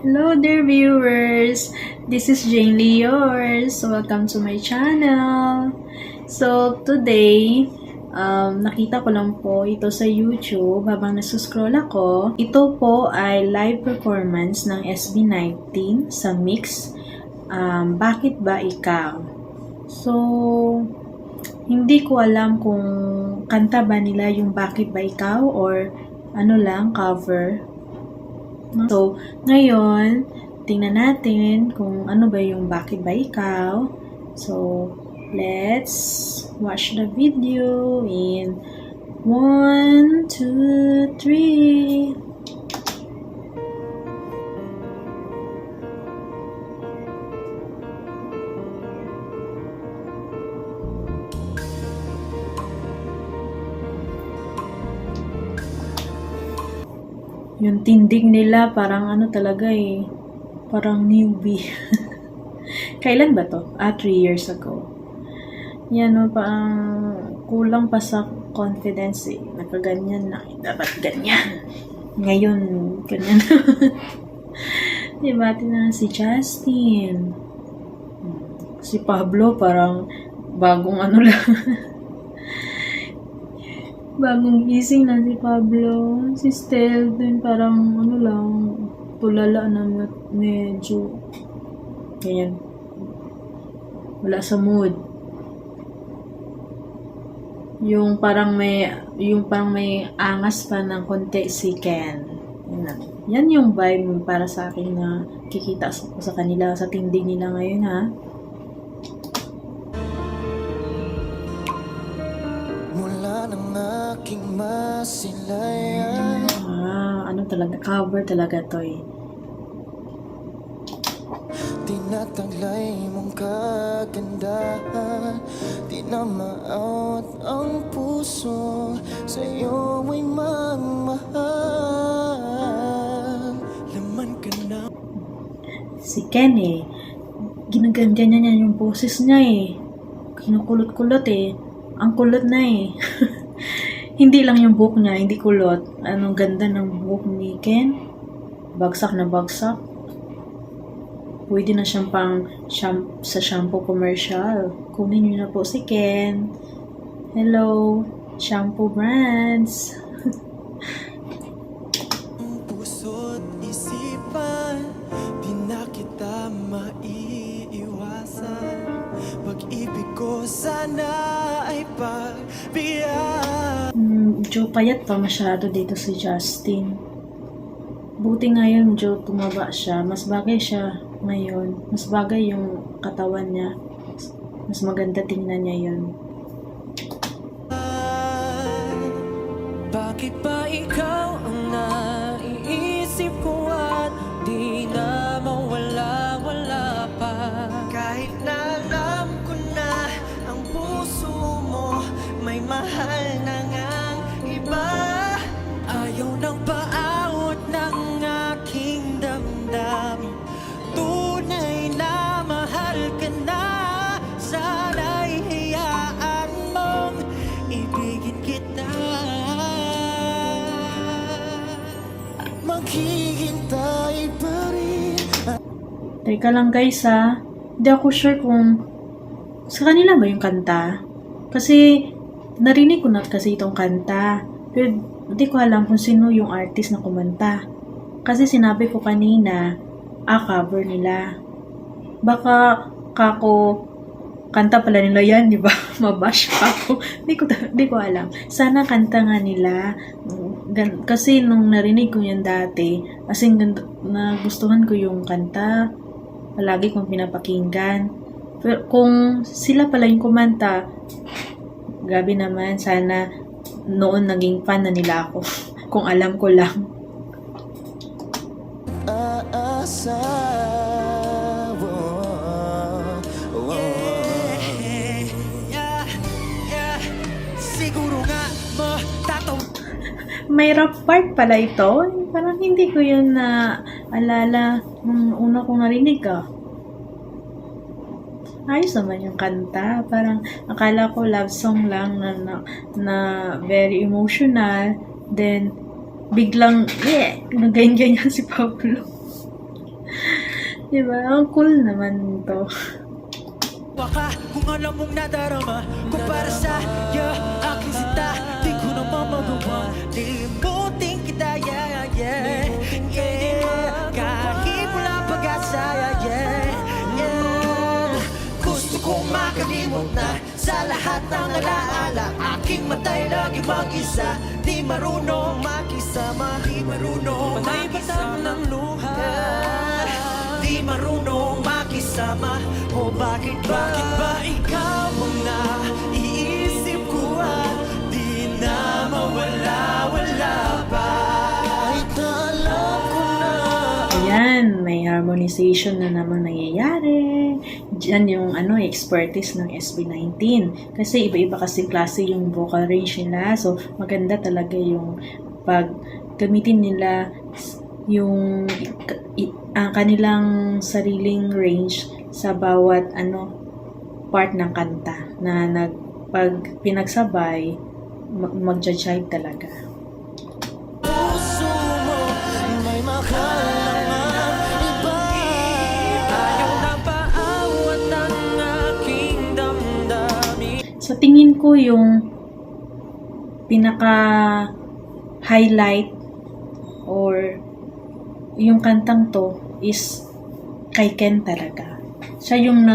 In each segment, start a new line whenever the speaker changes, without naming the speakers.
Hello dear viewers! This is Jane Lee yours. Welcome to my channel. So today, nakita ko lang po ito sa YouTube habang nasuscroll ako. Ito po ay live performance ng SB19 sa mix Bakit Ba Ikaw? So, hindi ko alam kung kanta ba nila yung Bakit Ba Ikaw or ano lang, cover. So, ngayon, tingnan natin kung ano ba yung Bakit Ba Ikaw. So, let's watch the video in 1, 2, 3. Yung tindig nila parang ano talaga parang newbie. Kailan ba to? 3 years ago. Yan parang kulang pa sa confidence nakaganyan na. Dapat ganyan. Ngayon, ganyan. Diba? Tingnan si Justin. Si Pablo parang bagong ano lang. Bagong gising na si Pablo. Si Stel din parang ano lang, tulala na medyo ganyan. Wala sa mood. Yung parang may angas pa ng konti si Ken. Yan yung vibe para sa akin na kikita ko sa kanila, sa tindig nila ngayon ha.
Mula ng aking masilayan.
Ano talaga, cover talaga to
Tinataglay mong kagandahan, di na maawat ang puso, sa'yo ay magmahal. Laman ka na.
Si Ken ginaganyan niya yung boses niya kinukulot-kulot ang kulot na Hindi lang yung buhok niya, hindi kulot. Anong ganda ng buhok ni Ken. Bagsak na bagsak. Pwede na siyang sa shampoo commercial. Kunin niyo na po si Ken. Hello, shampoo brands.
Puso't isipan, di na kita maiiwasan. Pag-ibig ko sana ay pagbigyan.
Joe, payat pa masyado dito si Justin. Buti ngayon, Joe, tumaba siya. Mas bagay siya ngayon. Mas bagay yung katawan niya. Mas maganda tingnan niya yun.
Bakit ba ikaw ang naiisip ko at di na mawala-wala pa? Kahit na alam ko na ang puso mo may mahal na ngang iba, ayaw nang paawat ng aking damdamin. Tunay na mahal ka na, sana'y hayaan mong ibigin kita. Maghihintay pa rin.
Teka lang guys Hindi ako sure kung sa kanila ba yung kanta. Kasi narinig ko na kasi itong kanta. Pero hindi ko alam kung sino yung artist na kumanta. Kasi sinabi ko kanina, cover nila. Baka kako kanta pala nila yan, di ba? Mabash pa ako. Hindi ko alam. Sana kanta nga nila. Kasi nung narinig ko yan dati, nagustuhan ko yung kanta. Palagi kong pinapakinggan. Pero kung sila pala yung kumanta, gabi naman, sana noon naging fan na nila ako. Kung alam ko lang.
Siguro nga
May rap part pala ito. Parang hindi ko yun na alala nung una kong narinig Ayos naman yung kanta. Parang akala ko love song lang na very emotional. Then biglang, nag-ganyan si Pablo. Diba? Ang cool naman to.
Baka kung alam mong nadarama kung para sa iyo aking sinta di ko naman magawa limutin kita yeah yeah yeah kahit wala pag-asa yeah yeah gusto kong makalimot na sa lahat ng alaala aking matay lagi mag-isa di marunong makisama di marunong makisama ng luha di marunong makisama o bakit ba ikaw ang naiisip ko at di na mawala-wala pa kahit na alam ko na
Ayan, may harmonization na naman nangyayari. Diyan yung expertise ng SB19. Kasi iba-iba kasi klase yung vocal range nila. So, maganda talaga yung pag gamitin nila yung ang kanilang sariling range sa bawat part ng kanta na pag pinagsabay magja-jive talaga.
puso mo may mahal naman iba ayaw na paawat ang aking damdamin
Sa tingin ko yung pinaka highlight or yung kantang to is kay Ken talaga. Siya yung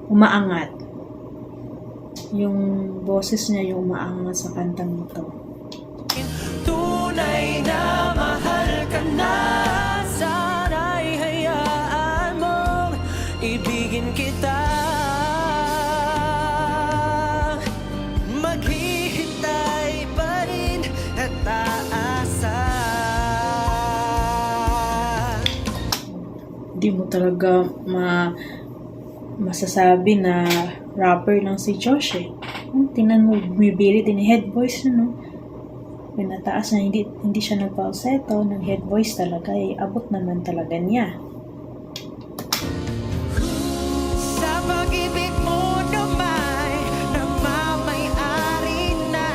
umaangat. Yung boses niya yung umaangat sa kantang ito.
tunay na mahal ka na sana'y hayaan mong ibigin kita maghihintay pa rin at aasa
Di mo talaga masasabi na rapper lang si Josh eh. Tingnan mo, bumibili din head voice no. Pinataas na hindi siya nag-falsetto, nag-head voice talaga eh. Abot naman talaga niya.
sa pag-ibig mo na may nagmamay-ari na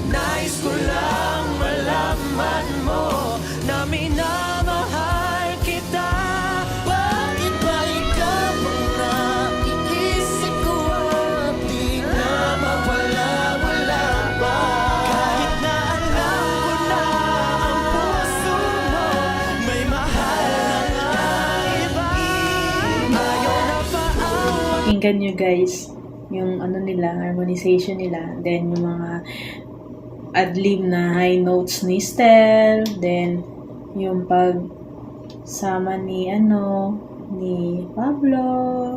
nais ko lang malaman mo na minamahal kita bakit ba ikaw ang naiisip ko at di na mawala-wala pa kahit na alam ko na ang puso mo may mahal na iba ayaw na paawat
Pakinggan nyo guys, yung nila, harmonization nila, then yung mga adlib na high notes ni Stel, then yung pagsama ni ni Pablo,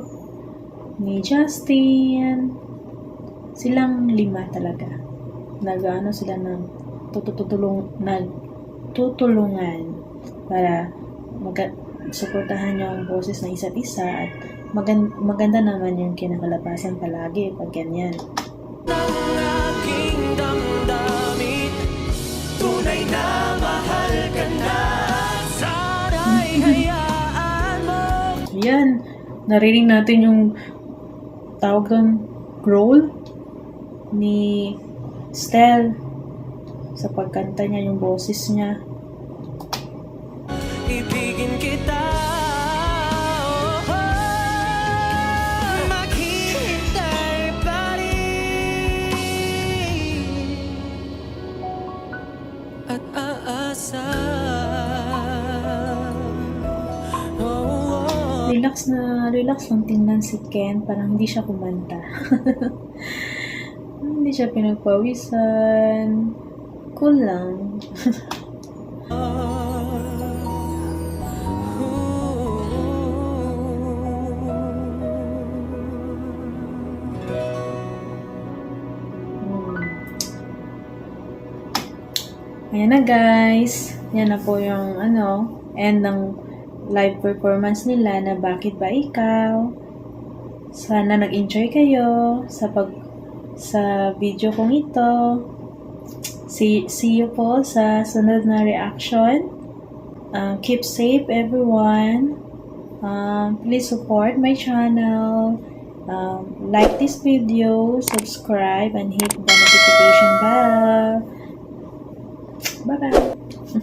ni Justin, silang 5 talaga. Sila ng nagtutulungan para suportahan yung boses ng isa't isa at maganda naman yung kinakalabasan palagi pag ganyan.
ng aking damdamin tunay na mahal ka na sana'y hayaan mo
Yan, narinig natin yung tawag doon, growl ni Stel sa pagkanta niya, yung boses niya.
ibigin kita maghihintay pa rin at aasa
Relax lang tingnan si Ken, parang hindi siya kumanta. Hindi siya pinagpawisan. Cool lang. Ayan na guys. Yan na po yung end ng live performance nila na Bakit Ba Ikaw. Sana nag-enjoy kayo sa video kong ito. See you po sa sunod na reaction. Keep safe everyone. Please support my channel. Like this video, subscribe, and hit the notification bell. Bye-bye.